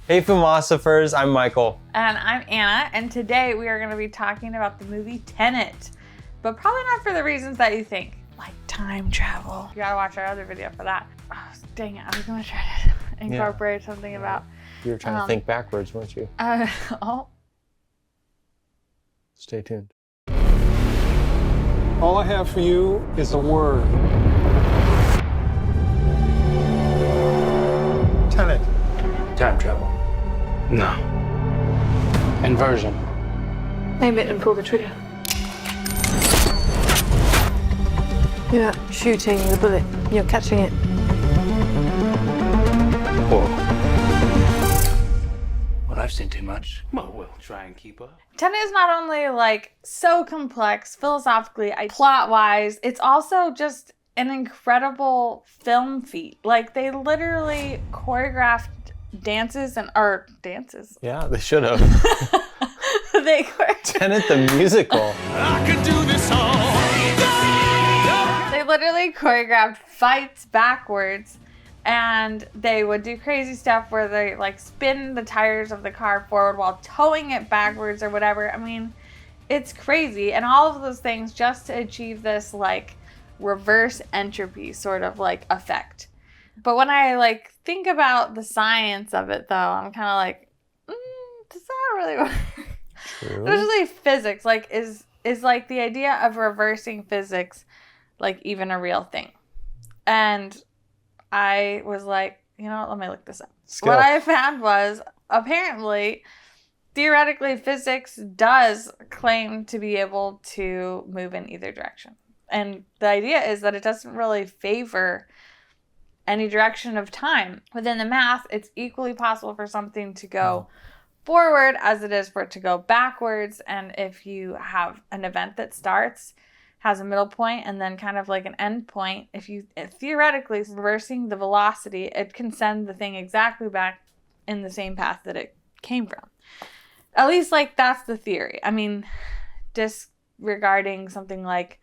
Hey Philosophers, I'm Michael. And I'm Anna, and today we are going to be talking about the movie Tenet, but probably not for the reasons that you think, like time travel. You gotta watch our other video for that. Oh, dang it, I was going to try to incorporate something about... You were trying to think backwards, weren't you? Stay tuned. All I have for you is a word. Tenet. Time travel. No. Inversion. Aim it and pull the trigger. You're not shooting the bullet, you're catching it. Whoa. Well, I've seen too much. Well, we'll try and keep up. Tenet is not only like so complex philosophically, plot-wise, it's also just an incredible film feat. Like they literally choreographed dances. Yeah, they should have. They Tenet the musical. I could do this all day. They literally choreographed fights backwards, and they would do crazy stuff where they like spin the tires of the car forward while towing it backwards or whatever. I mean, it's crazy. And all of those things just to achieve this like reverse entropy sort of like effect. But when I like think about the science of it though, I'm kind of like, does that really work? True. Especially physics, like is like the idea of reversing physics like even a real thing? And I was like, you know what, let me look this up. What I found was apparently, theoretically, physics does claim to be able to move in either direction. And the idea is that it doesn't really favor any direction of time. Within the math, it's equally possible for something to go forward as it is for it to go backwards. And if you have an event that starts, has a middle point, and then kind of like an end point, if theoretically reversing the velocity, it can send the thing exactly back in the same path that it came from. At least like that's the theory. I mean, disregarding something like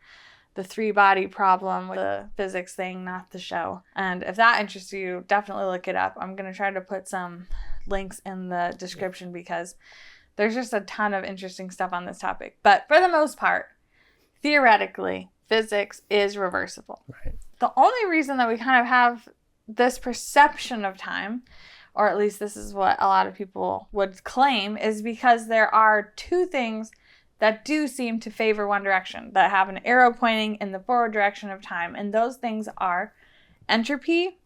the three-body problem with the physics thing, not the show. And if that interests you, definitely look it up. I'm going to try to put some links in the description because there's just a ton of interesting stuff on this topic. But for the most part, theoretically, physics is reversible. Right. The only reason that we kind of have this perception of time, or at least this is what a lot of people would claim, is because there are two things that do seem to favor one direction, that have an arrow pointing in the forward direction of time. And those things are entropy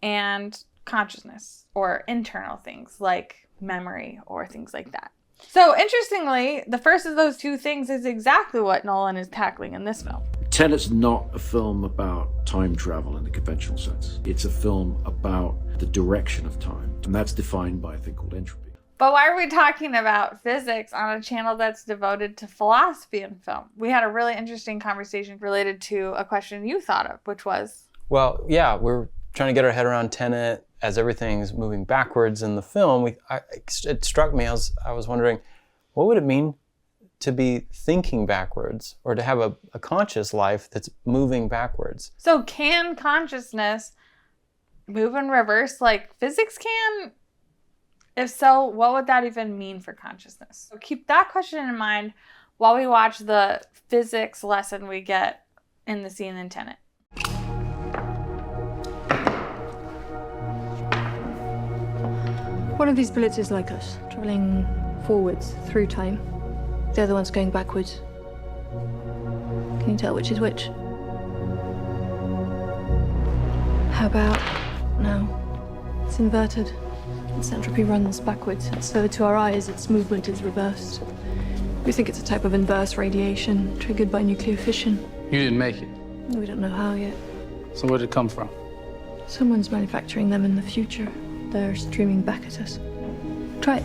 and consciousness, or internal things like memory or things like that. So interestingly, the first of those two things is exactly what Nolan is tackling in this film. Tenet's not a film about time travel in the conventional sense. It's a film about the direction of time, and that's defined by a thing called entropy. But why are we talking about physics on a channel that's devoted to philosophy and film? We had a really interesting conversation related to a question you thought of, which was... Well, yeah, we're trying to get our head around Tenet as everything's moving backwards in the film. It struck me, I was wondering, what would it mean to be thinking backwards, or to have a conscious life that's moving backwards? So can consciousness move in reverse like physics can? If so, what would that even mean for consciousness? So keep that question in mind while we watch the physics lesson we get in the scene in Tenet. One of these bullets is like us, traveling forwards through time. The other one's going backwards. Can you tell which is which? How about now? It's inverted. Its entropy runs backwards, so to our eyes, its movement is reversed. We think it's a type of inverse radiation triggered by nuclear fission. You didn't make it. We don't know how yet. So where did it come from? Someone's manufacturing them in the future. They're streaming back at us. Try it.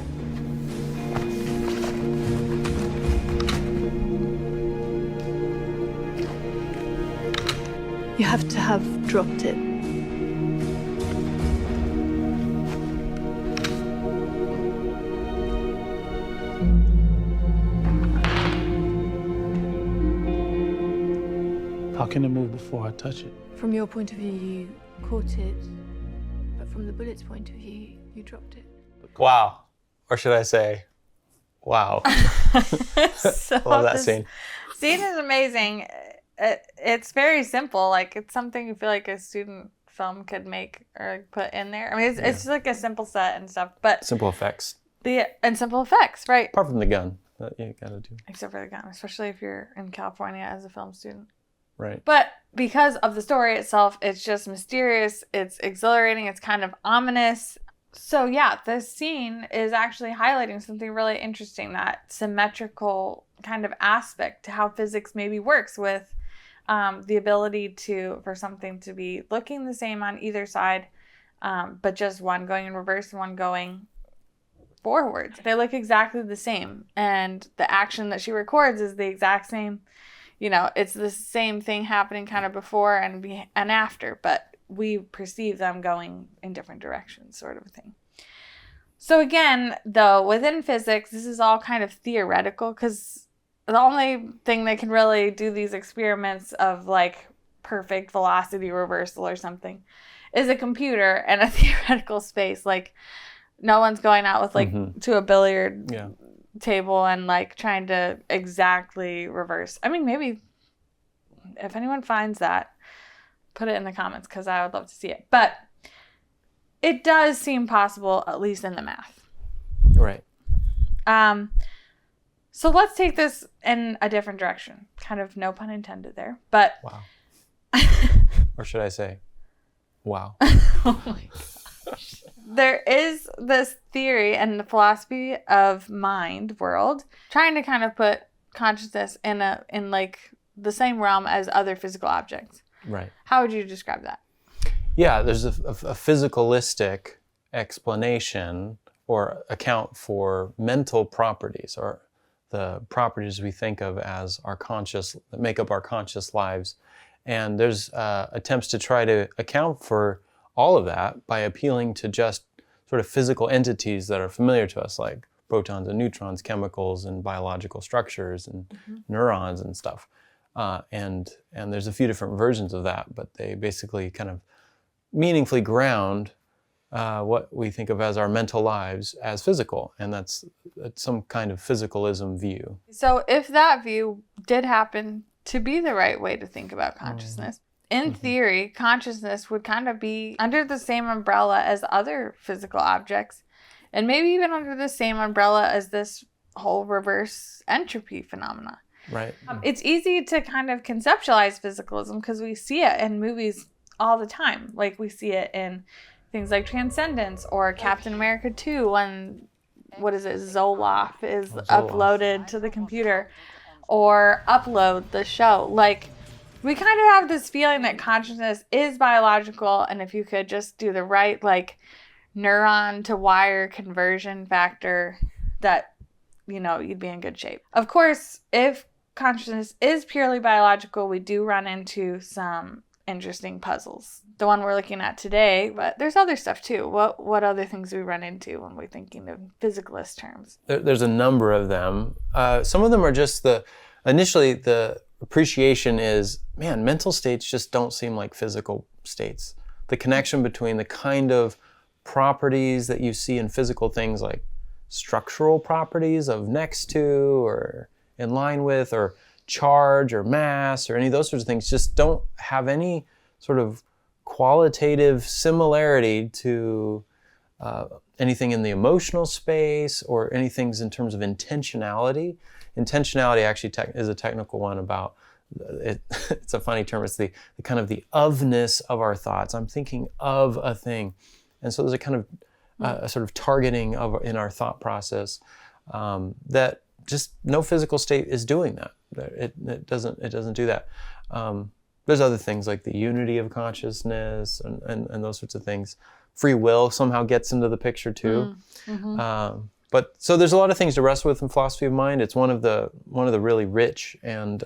You have to have dropped it. How can it move before I touch it? From your point of view, you caught it, but from the bullet's point of view, you dropped it. Wow. Or should I say, wow. So Love that this scene. Scene is amazing. It's very simple. Like, it's something you feel like a student film could make or put in there. I mean, it's just like a simple set and stuff, but Simple effects. and simple effects, right? Apart from the gun that you gotta do. Except for the gun, especially if you're in California as a film student. Right. But because of the story itself, it's just mysterious, it's exhilarating, it's kind of ominous. So yeah, this scene is actually highlighting something really interesting, that symmetrical kind of aspect to how physics maybe works, with the ability for something to be looking the same on either side, but just one going in reverse and one going forward. They look exactly the same, and the action that she records is the exact same. You know, it's the same thing happening kind of before and after, but we perceive them going in different directions, sort of a thing. So again, though, within physics, this is all kind of theoretical, because the only thing that can really do these experiments of like perfect velocity reversal or something is a computer and a theoretical space. Like, no one's going out with like to a billiard table and like trying to exactly reverse. I mean, maybe if anyone finds that, put it in the comments, because I would love to see it. But it does seem possible, at least in the math. Right. So let's take this in a different direction. Kind of no pun intended there, but Wow. Or should I say, wow. oh my gosh. There is this theory and the philosophy of mind world trying to kind of put consciousness in like the same realm as other physical objects. Right. How would you describe that? Yeah, there's a physicalistic explanation or account for mental properties, or the properties we think of as our conscious, that make up our conscious lives. And there's attempts to try to account for all of that by appealing to just sort of physical entities that are familiar to us, like protons and neutrons, chemicals and biological structures and neurons and stuff. And there's a few different versions of that, but they basically kind of meaningfully ground what we think of as our mental lives as physical. And that's some kind of physicalism view. So if that view did happen to be the right way to think about consciousness, in theory, consciousness would kind of be under the same umbrella as other physical objects, and maybe even under the same umbrella as this whole reverse entropy phenomena. Right. It's easy to kind of conceptualize physicalism because we see it in movies all the time. Like, we see it in things like Transcendence or Captain America 2 when, Zoloft is uploaded to the computer, or Upload, the show. Like, we kind of have this feeling that consciousness is biological, and if you could just do the right, like, neuron to wire conversion factor, that, you'd be in good shape. Of course, if consciousness is purely biological, we do run into some interesting puzzles. The one we're looking at today, but there's other stuff too. What other things do we run into when we're thinking of physicalist terms? There's a number of them. Some of them are just initially the appreciation is, man, mental states just don't seem like physical states. The connection between the kind of properties that you see in physical things, like structural properties of next to or in line with, or charge or mass or any of those sorts of things, just don't have any sort of qualitative similarity to anything in the emotional space or anything in terms of intentionality. Intentionality actually is a technical one about it. It's a funny term. It's the kind of the ofness of our thoughts. I'm thinking of a thing, and so there's a kind of a sort of targeting in our thought process that just no physical state is doing that. It doesn't do that. There's other things like the unity of consciousness and those sorts of things. Free will somehow gets into the picture too. But so there's a lot of things to wrestle with in philosophy of mind. It's one of the really rich and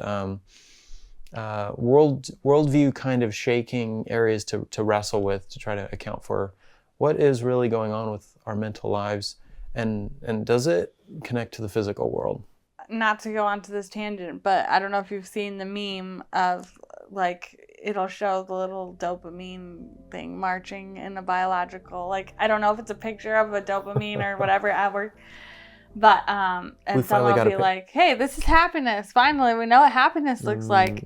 worldview kind of shaking areas to wrestle with, to try to account for what is really going on with our mental lives, and does it connect to the physical world? Not to go on to this tangent, but I don't know if you've seen the meme of, like, it'll show the little dopamine thing marching in a biological, like, I don't know if it's a picture of a dopamine or whatever at work, but and someone will be like, hey, this is happiness. Finally, we know what happiness looks like.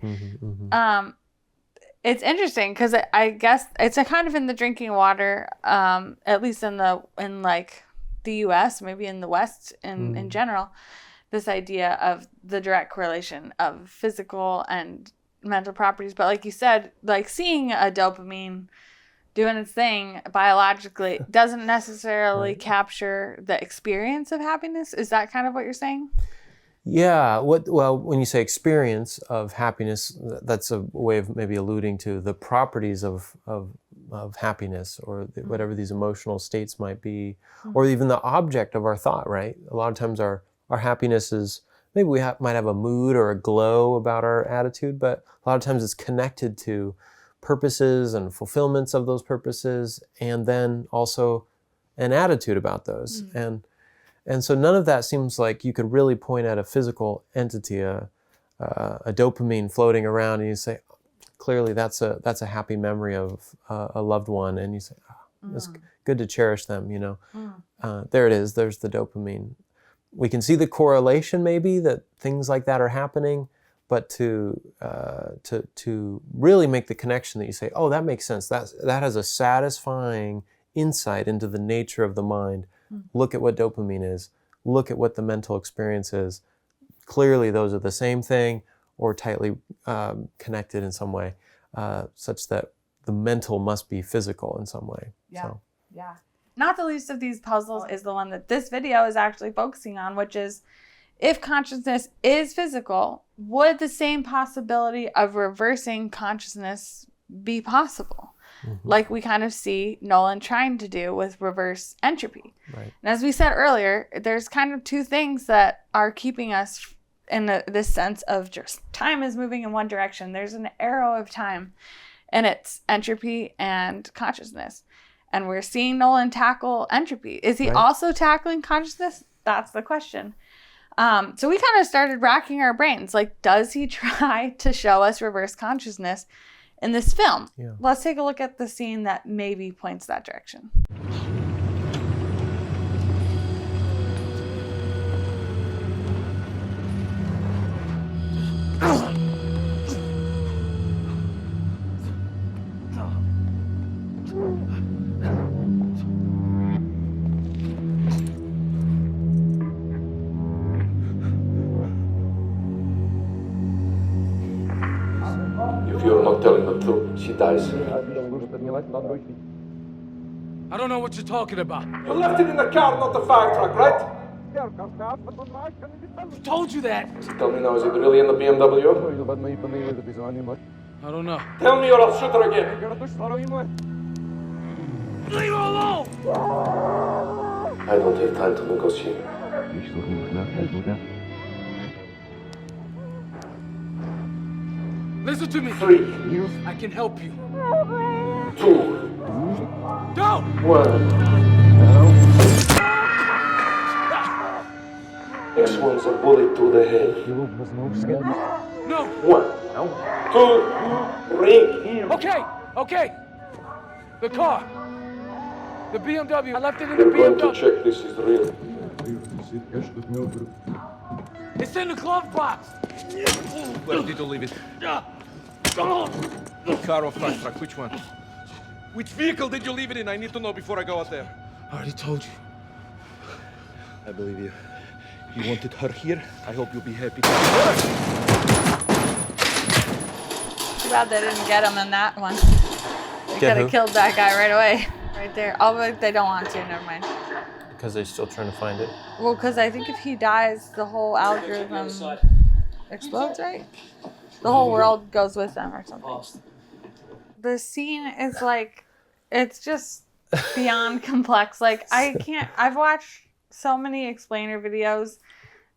It's interesting because I guess it's a kind of in the drinking water, at least in like the U.S., maybe in the West in general, this idea of the direct correlation of physical and mental properties. But like you said, like seeing a dopamine doing its thing biologically doesn't necessarily capture the experience of happiness. Is that kind of what you're saying? Yeah. Well, when you say experience of happiness, that's a way of maybe alluding to the properties of happiness, or whatever these emotional states might be, or even the object of our thought, right? A lot of times our happiness is, maybe we might have a mood or a glow about our attitude, but a lot of times it's connected to purposes and fulfillments of those purposes, and then also an attitude about those. And so none of that seems like you could really point at a physical entity, a dopamine floating around, and you say, clearly that's a happy memory of a loved one, and you say, it's good to cherish them, you know. There it is, there's the dopamine. We can see the correlation maybe that things like that are happening, but to really make the connection that you say, oh, that makes sense. That has a satisfying insight into the nature of the mind. Look at what dopamine is. Look at what the mental experience is. Clearly, those are the same thing, or tightly connected in some way, such that the mental must be physical in some way. Yeah. Not the least of these puzzles is the one that this video is actually focusing on, which is, if consciousness is physical, would the same possibility of reversing consciousness be possible? Like we kind of see Nolan trying to do with reverse entropy. Right. And as we said earlier, there's kind of two things that are keeping us in this sense of just time is moving in one direction. There's an arrow of time, and it's entropy and consciousness. And we're seeing Nolan tackle entropy. Is he also tackling consciousness? That's the question. So we kind of started racking our brains. Like, does he try to show us reverse consciousness in this film? Yeah. Let's take a look at the scene that maybe points that direction. If you're not telling the truth, she dies. I don't know what you're talking about. You left it in the car, not the fire truck, right? Who told you that? Tell me now, is it really in the BMW? I don't know. Tell me or I'll shoot her again. Leave her alone! I don't have time to negotiate. Listen to me. 3, I can help you. 2, Go! 1. Next one's a bullet to the head. No! 1, 2, 3. Okay. The car. The BMW. I left it in the We're going to BMW. check this is real. It's in the glove box. Where did you leave it? Car or fast truck? Which one? Which vehicle did you leave it in? I need to know before I go out there. I already told you. I believe you. You wanted her here. I hope you'll be happy. Too bad they didn't get him in that one. They Get could who? have killed that guy right away. Right there. Oh, but they don't want to. Never mind. Because they're still trying to find it. Well, because I think if he dies, the whole algorithm explodes, right? The whole world goes with them or something. The scene is like, it's just beyond complex. Like, I've watched so many explainer videos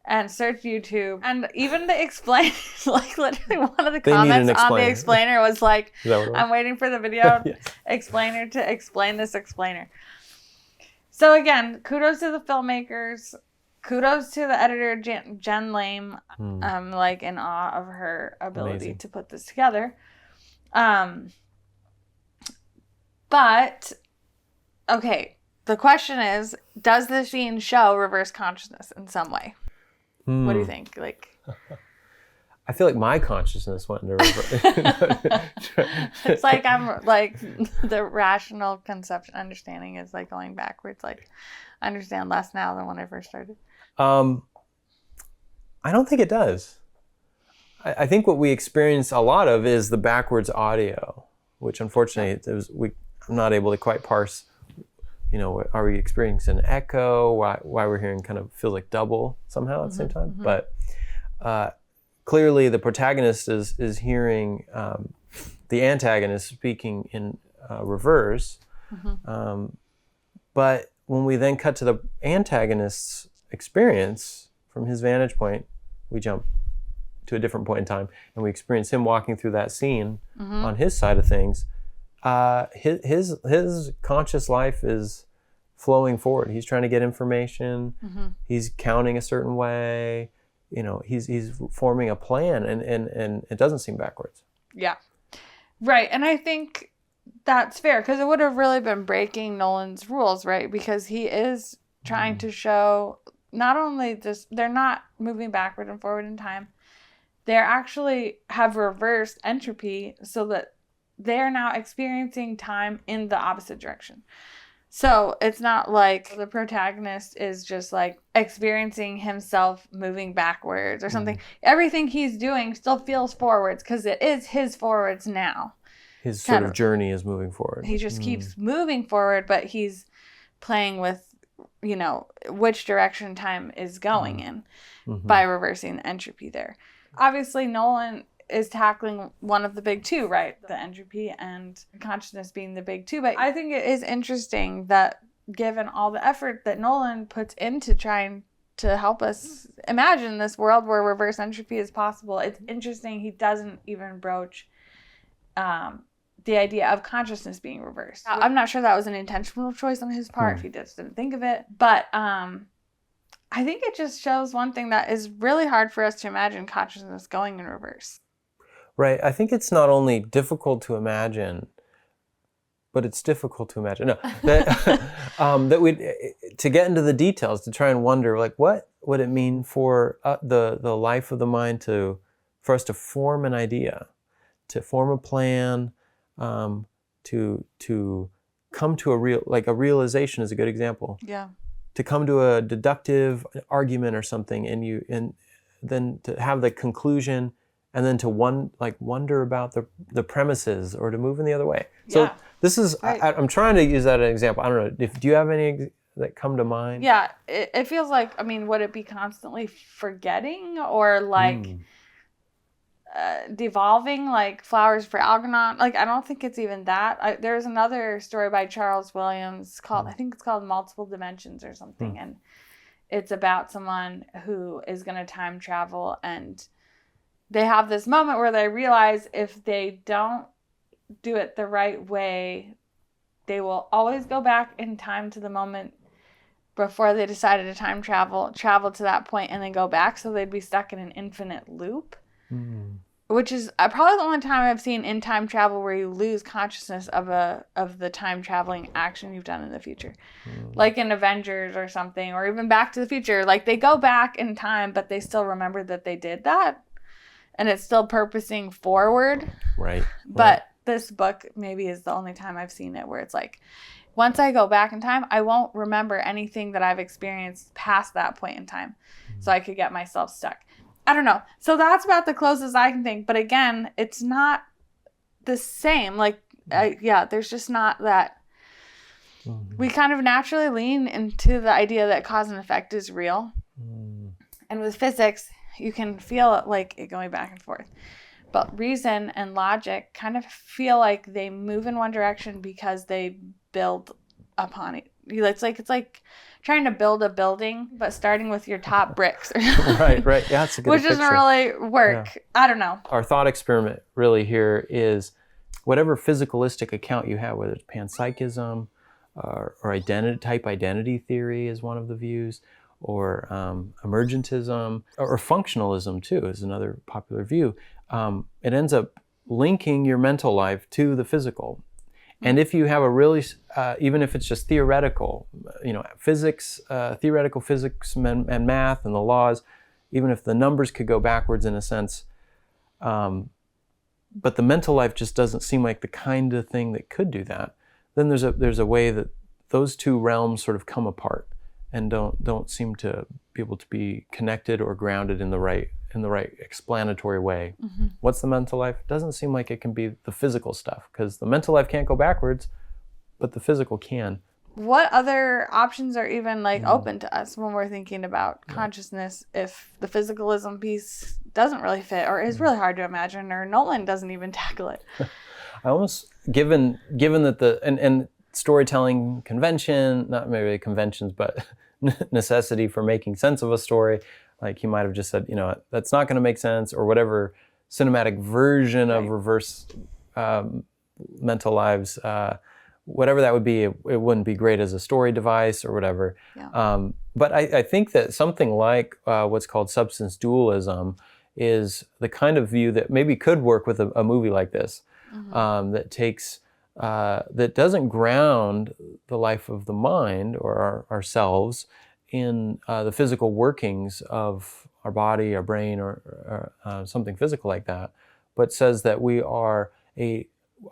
and searched YouTube, and even the explainer, like literally one of the comments on the explainer was like, I'm waiting for the video explainer to explain this explainer. So again, kudos to the filmmakers. Kudos to the editor, Jen Lame. I'm like in awe of her ability to put this together. But okay, the question is, does the scene show reverse consciousness in some way? What do you think? Like, I feel like my consciousness went into reverse. it's like I'm like the rational conception understanding is like going backwards. Like, I understand less now than when I first started. I don't think it does. I think what we experience a lot of is the backwards audio, which unfortunately I'm not able to quite parse. You know, are we experiencing an echo? Why we're hearing kind of feels like double somehow at the same time? But clearly the protagonist is hearing the antagonist speaking in reverse. But when we then cut to the antagonist's experience from his vantage point, we jump to a different point in time and we experience him walking through that scene on his side of things. His conscious life is flowing forward. He's trying to get information. He's counting a certain way. You know, he's forming a plan, and it doesn't seem backwards. Yeah, right. And I think that's fair because it would have really been breaking Nolan's rules, right? Because he is trying to show not only just they're not moving backward and forward in time, they actually have reversed entropy so that they're now experiencing time in the opposite direction. So it's not like the protagonist is just like experiencing himself moving backwards or something. Everything he's doing still feels forwards because it is his forwards now. His sort of journey is moving forward. He just keeps moving forward, but he's playing with, you know, which direction time is going in by reversing the entropy there. Obviously, Nolan is tackling one of the big two, right? The entropy and consciousness being the big two. But I think it is interesting that given all the effort that Nolan puts into trying to help us imagine this world where reverse entropy is possible, it's interesting he doesn't even broach the idea of consciousness being reversed. I'm not sure that was an intentional choice on his part, if he just didn't think of it. But I think it just shows one thing that is really hard for us to imagine consciousness going in reverse. Right. I think it's not only difficult to imagine, but it's difficult to imagine. No, that we to get into the details, to try and wonder, like, what would it mean for the life of the mind for us to form an idea, to form a plan, to come to a realization is a good example. Yeah. To come to a deductive argument or something, and then to have the conclusion. And then to wonder about the premises or to move in the other way. So this is, right. I'm trying to use that as an example. I don't know, do you have any that come to mind? Yeah, it feels like, I mean, would it be constantly forgetting or like devolving like flowers for Algernon? Like, I don't think it's even that. There's another story by Charles Williams called, I think it's called Multiple Dimensions or something. And it's about someone who is going to time travel, and they have this moment where they realize if they don't do it the right way, they will always go back in time to the moment before they decided to time travel to that point and then go back. So they'd be stuck in an infinite loop, which is probably the only time I've seen in time travel where you lose consciousness of the time traveling action you've done in the future. Like in Avengers or something, or even Back to the Future. Like they go back in time, but they still remember that they did that. And it's still purposing forward. Right. But this book maybe is the only time I've seen it where it's like, once I go back in time, I won't remember anything that I've experienced past that point in time. So I could get myself stuck. I don't know. So that's about the closest I can think. But again, it's not the same. Like, there's just not that. We kind of naturally lean into the idea that cause and effect is real. And with physics, you can feel it like it going back and forth. But reason and logic kind of feel like they move in one direction because they build upon it. It's like trying to build a building, but starting with your top bricks. Right. Yeah, that's a good picture. Which doesn't really work. Yeah. I don't know. Our thought experiment really here is whatever physicalistic account you have, whether it's panpsychism or identity theory is one of the views, or emergentism, or functionalism too is another popular view. It ends up linking your mental life to the physical. And if you have a really, even if it's just theoretical, physics, theoretical physics and math and the laws, even if the numbers could go backwards in a sense, but the mental life just doesn't seem like the kind of thing that could do that, then there's a way that those two realms sort of come apart and don't seem to be able to be connected or grounded in the right explanatory way. Mm-hmm. What's the mental life? Doesn't seem like it can be the physical stuff, because the mental life can't go backwards, but the physical can. What other options are even open to us when we're thinking about consciousness if the physicalism piece doesn't really fit or is really hard to imagine, or Nolan doesn't even tackle it? I almost, given that and storytelling convention, not maybe conventions, but necessity for making sense of a story, like he might have just said, that's not going to make sense, or whatever cinematic version of reverse mental lives, whatever that would be, it wouldn't be great as a story device or whatever. Yeah. But I think that something like what's called substance dualism is the kind of view that maybe could work with a movie like this, that takes, that doesn't ground the life of the mind or ourselves in the physical workings of our body, our brain, or something physical like that, but says that we are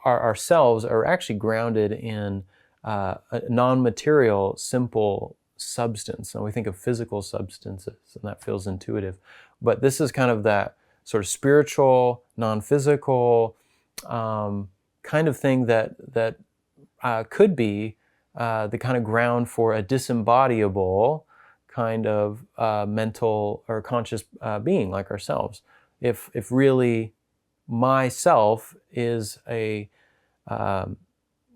ourselves are actually grounded in a non-material, simple substance. And we think of physical substances, and that feels intuitive. But this is kind of that sort of spiritual, non-physical kind of thing that could be the kind of ground for a disembodiable kind of mental or conscious being like ourselves. If really myself is an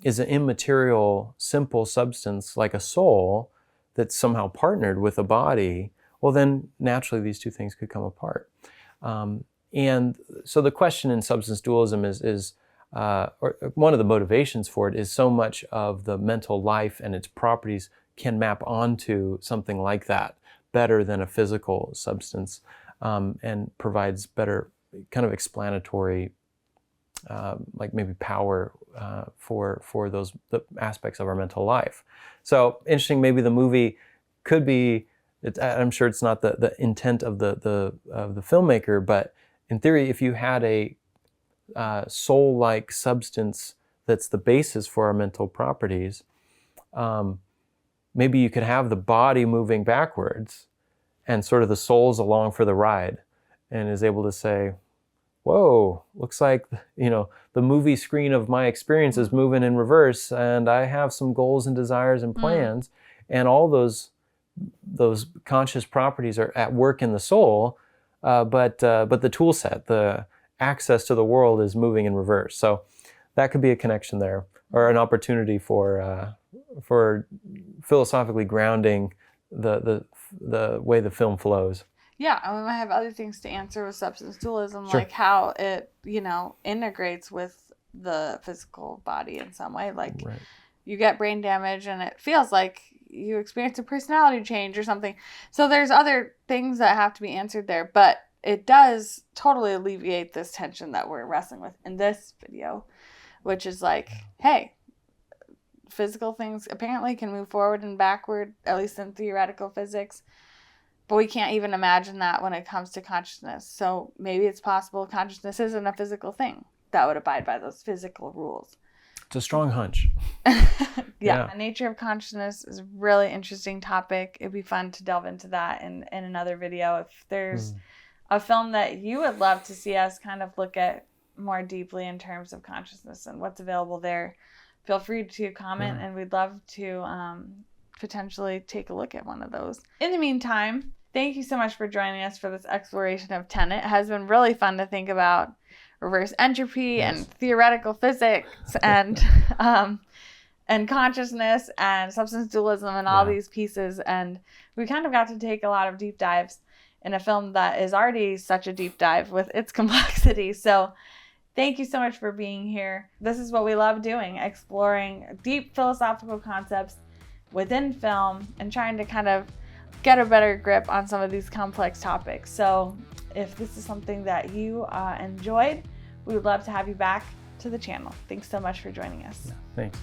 immaterial, simple substance like a soul that's somehow partnered with a body, well, then naturally these two things could come apart. And so the question in substance dualism is or one of the motivations for it is so much of the mental life and its properties can map onto something like that better than a physical substance, and provides better kind of explanatory, like maybe power for those the aspects of our mental life. So interesting. Maybe the movie could be. I'm sure it's not the intent of the filmmaker, but in theory, if you had a soul-like substance that's the basis for our mental properties, maybe you could have the body moving backwards, and sort of the soul's along for the ride, and is able to say, whoa, looks like, the movie screen of my experience is moving in reverse, and I have some goals and desires and plans, and all those conscious properties are at work in the soul, but the tool set, the access to the world is moving in reverse. So that could be a connection there, or an opportunity for philosophically grounding the way the film flows. Yeah, and we might have other things to answer with substance dualism, Sure. like how it, integrates with the physical body in some way. Like Right. you get brain damage and it feels like you experience a personality change or something. So there's other things that have to be answered there, but it does totally alleviate this tension that we're wrestling with in this video, which is like, hey, physical things apparently can move forward and backward, at least in theoretical physics. But we can't even imagine that when it comes to consciousness. So maybe it's possible consciousness isn't a physical thing that would abide by those physical rules. It's a strong hunch. Yeah. The nature of consciousness is a really interesting topic. It'd be fun to delve into that in another video. If there's a film that you would love to see us kind of look at more deeply in terms of consciousness and what's available there, feel free to comment, and we'd love to potentially take a look at one of those. In the meantime, thank you so much for joining us for this exploration of Tenet. It has been really fun to think about reverse entropy and theoretical physics and consciousness and substance dualism and all these pieces. And we kind of got to take a lot of deep dives in a film that is already such a deep dive with its complexity. So thank you so much for being here. This is what we love doing, exploring deep philosophical concepts within film and trying to kind of get a better grip on some of these complex topics. So if this is something that you enjoyed, We would love to have you back to the channel. Thanks so much for joining us. Thanks.